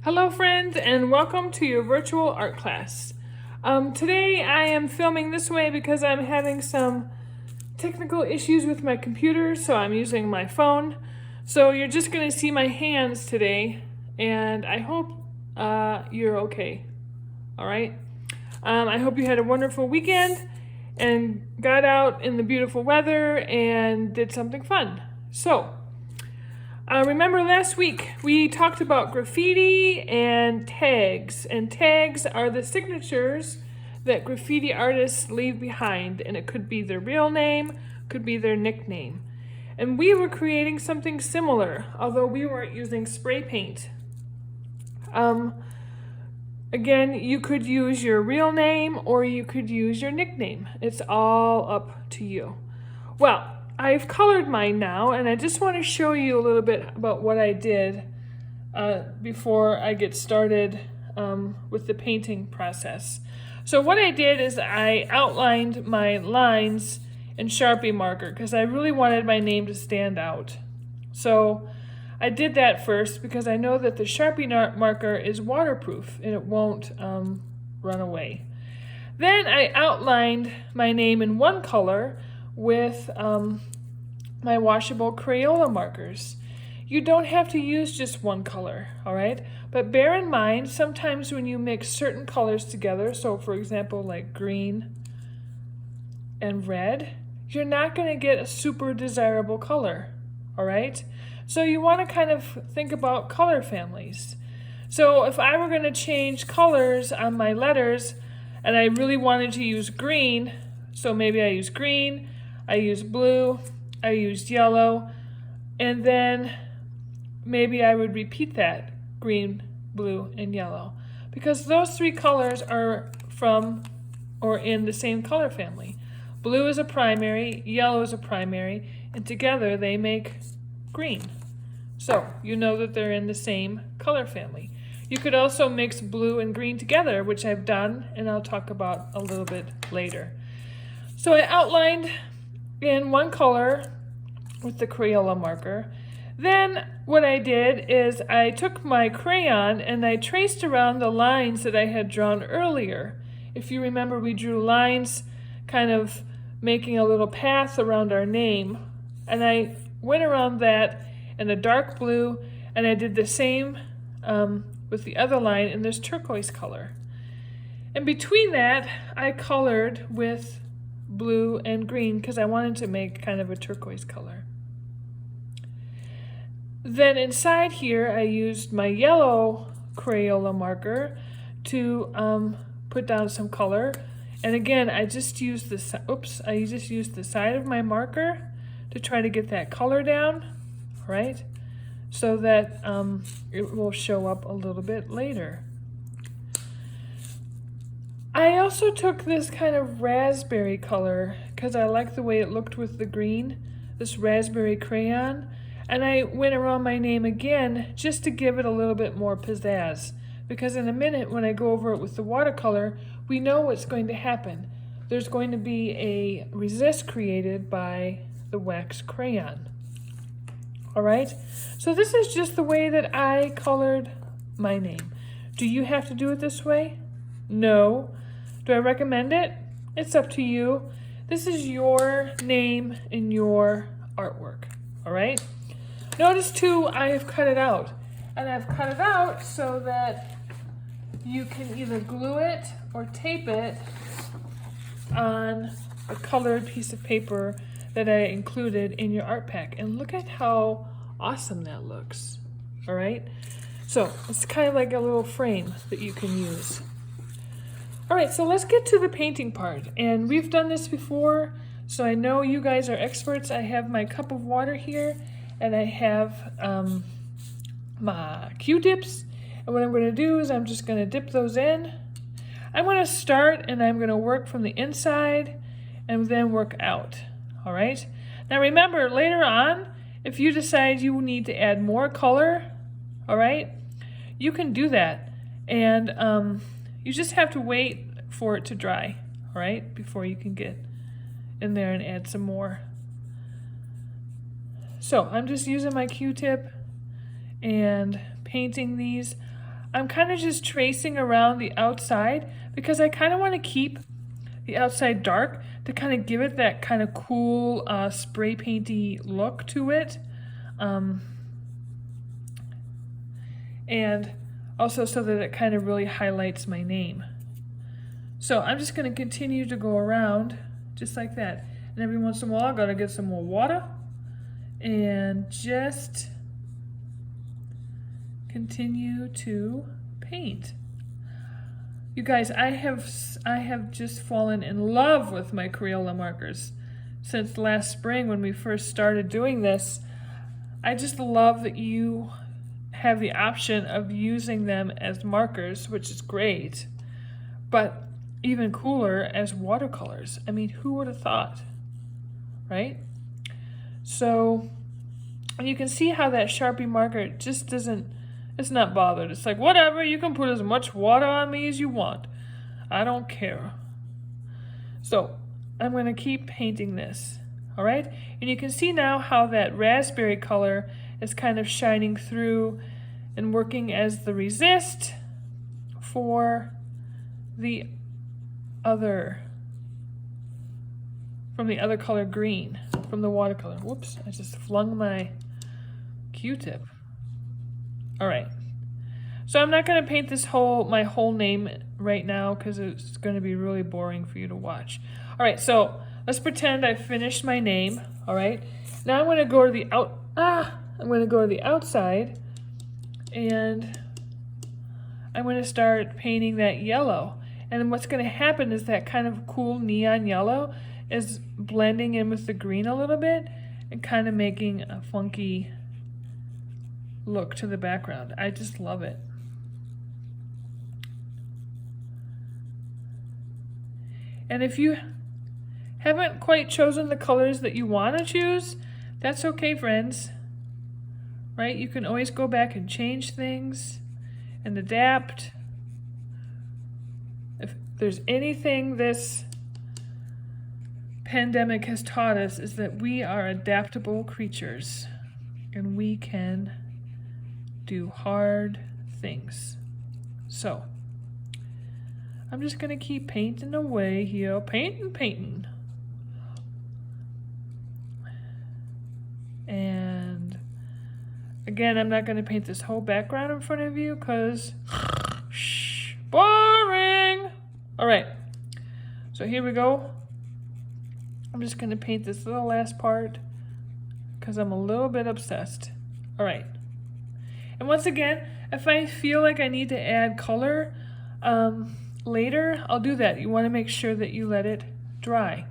Hello friends and welcome to your virtual art class. Today I am filming this way because I'm having some technical issues with my computer, so I'm using my phone. So you're just going to see my hands today, and I hope you're okay. Alright? I hope you had a wonderful weekend and got out in the beautiful weather and did something fun. So, remember last week we talked about graffiti and tags. And tags are the signatures that graffiti artists leave behind. And it could be their real name, could be their nickname. And we were creating something similar, although we weren't using spray paint. Again, you could use your real name or you could use your nickname. It's all up to you. Well, I've colored mine now, and I just want to show you a little bit about what I did before I get started with the painting process. So what I did is I outlined my lines in Sharpie marker because I really wanted my name to stand out. So I did that first because I know that the Sharpie marker is waterproof and it won't run away. Then I outlined my name in one color with my washable Crayola markers. You don't have to use just one color, all right? But bear in mind, sometimes when you mix certain colors together, so for example, like green and red, you're not going to get a super desirable color, all right? So you want to kind of think about color families. So if I were going to change colors on my letters and I really wanted to use green, so maybe I use green, I use blue, I used yellow, and then maybe I would repeat that, green, blue, and yellow, because those three colors are from or in the same color family. Blue is a primary, yellow is a primary, and together they make green. So you know that they're in the same color family. You could also mix blue and green together, which I've done, and I'll talk about a little bit later. So I outlined in one color with the Crayola marker. Then what I did is I took my crayon and I traced around the lines that I had drawn earlier. If you remember, we drew lines kind of making a little path around our name, and I went around that in a dark blue, and I did the same with the other line in this turquoise color. And between that, I colored with blue and green because I wanted to make kind of a turquoise color. Then inside here I used my yellow Crayola marker to put down some color. And again, I just used the side of my marker to try to get that color down, right? So that it will show up a little bit later. I also took this kind of raspberry color because I like the way it looked with the green, this raspberry crayon, and I went around my name again just to give it a little bit more pizzazz, because in a minute when I go over it with the watercolor, we know what's going to happen. There's going to be a resist created by the wax crayon. All right, so this is just the way that I colored my name. Do you have to do it this way? No. Do I recommend it? It's up to you. This is your name in your artwork, all right? Notice too, I have cut it out. And I've cut it out so that you can either glue it or tape it on a colored piece of paper that I included in your art pack. And look at how awesome that looks, all right? So it's kind of like a little frame that you can use. All right, so let's get to the painting part. And we've done this before, so I know you guys are experts. I have my cup of water here, and I have my Q-tips. And what I'm going to do is I'm just going to dip those in. I'm going to start, and I'm going to work from the inside and then work out. All right? Now remember, later on, if you decide you need to add more color, all right, you can do that. And you just have to wait for it to dry, all right, before you can get in there and add some more. So I'm just using my Q-tip and painting these. I'm kind of just tracing around the outside because I kind of want to keep the outside dark to kind of give it that kind of cool spray painty look to it. And also so that it kind of really highlights my name. So I'm just going to continue to go around just like that. And every once in a while I gotta get some more water and just continue to paint. You guys, I have just fallen in love with my Crayola markers since last spring when we first started doing this. I just love that you have the option of using them as markers, which is great, but even cooler as watercolors. I mean, who would have thought, right? So you can see how that Sharpie marker just doesn't, it's not bothered. It's like, whatever, you can put as much water on me as you want. I don't care. So I'm going to keep painting this, all right? And you can see now how that raspberry color is kind of shining through and working as the resist for the other, from the other color green, from the watercolor. Whoops, I just flung my Q-tip. All right, so I'm not going to paint this my whole name right now because it's going to be really boring for you to watch. All right, so let's pretend I finished my name. All right, now I'm going to go to the I'm going to go to the outside, and I'm going to start painting that yellow. And what's going to happen is that kind of cool neon yellow is blending in with the green a little bit and kind of making a funky look to the background. I just love it. And if you haven't quite chosen the colors that you want to choose, that's okay, friends. Right? You can always go back and change things and adapt. If there's anything this pandemic has taught us, is that we are adaptable creatures and we can do hard things. So I'm just going to keep painting away here, painting. And again, I'm not going to paint this whole background in front of you because boring. All right, so here we go. I'm just going to paint this little last part because I'm a little bit obsessed. All right. And once again, if I feel like I need to add color later, I'll do that. You want to make sure that you let it dry.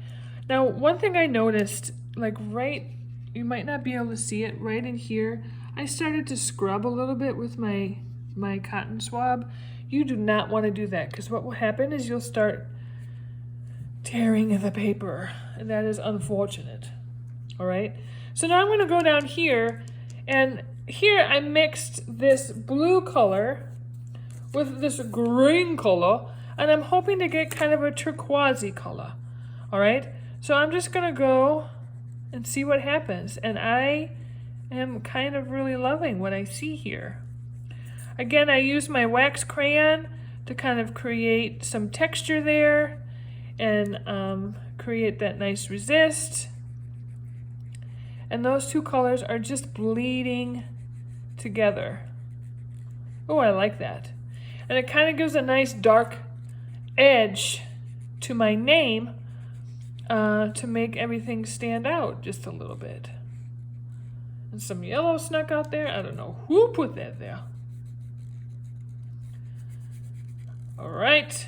Now, one thing I noticed, like you might not be able to see it right in here, I started to scrub a little bit with my cotton swab. You do not want to do that because what will happen is you'll start tearing the paper, and that is unfortunate. All right, so now I'm going to go down here, and here I mixed this blue color with this green color, and I'm hoping to get kind of a turquoisey color. All right, so I'm just going to go and see what happens, and I am kind of really loving what I see here. Again, I use my wax crayon to kind of create some texture there and create that nice resist. And those two colors are just bleeding together. Oh, I like that. And it kind of gives a nice dark edge to my name to make everything stand out just a little bit. And some yellow snuck out there. I don't know who put that there. All right.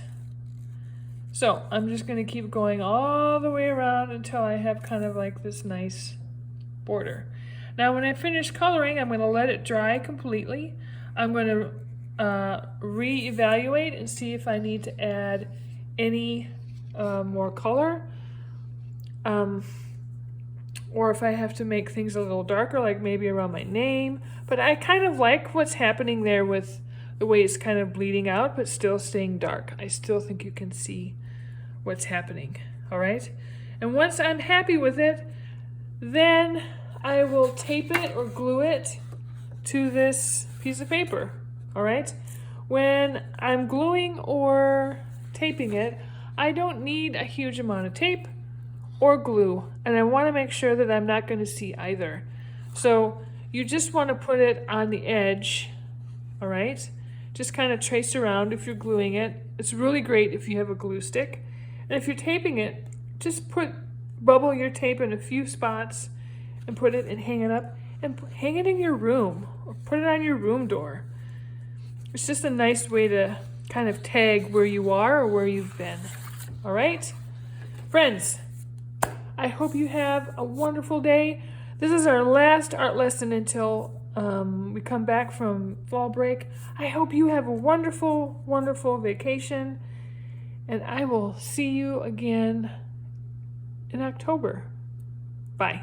So I'm just going to keep going all the way around until I have kind of like this nice border. Now when I finish coloring, I'm going to let it dry completely. I'm going to re-evaluate and see if I need to add any more color. Or if I have to make things a little darker, like maybe around my name. But I kind of like what's happening there with the way it's kind of bleeding out, but still staying dark. I still think you can see what's happening, all right? And once I'm happy with it, then I will tape it or glue it to this piece of paper, all right? when I'm gluing or taping it, I don't need a huge amount of tape or glue, and I want to make sure that I'm not going to see either. So you just want to put it on the edge, all right? Just kind of trace around if you're gluing it. It's really great if you have a glue stick. And if you're taping it, just bubble your tape in a few spots and put it and hang it up and hang it in your room or put it on your room door. It's just a nice way to kind of tag where you are or where you've been. All right? Friends, I hope you have a wonderful day. This is our last art lesson until we come back from fall break. I hope you have a wonderful, wonderful vacation, and I will see you again in October. Bye.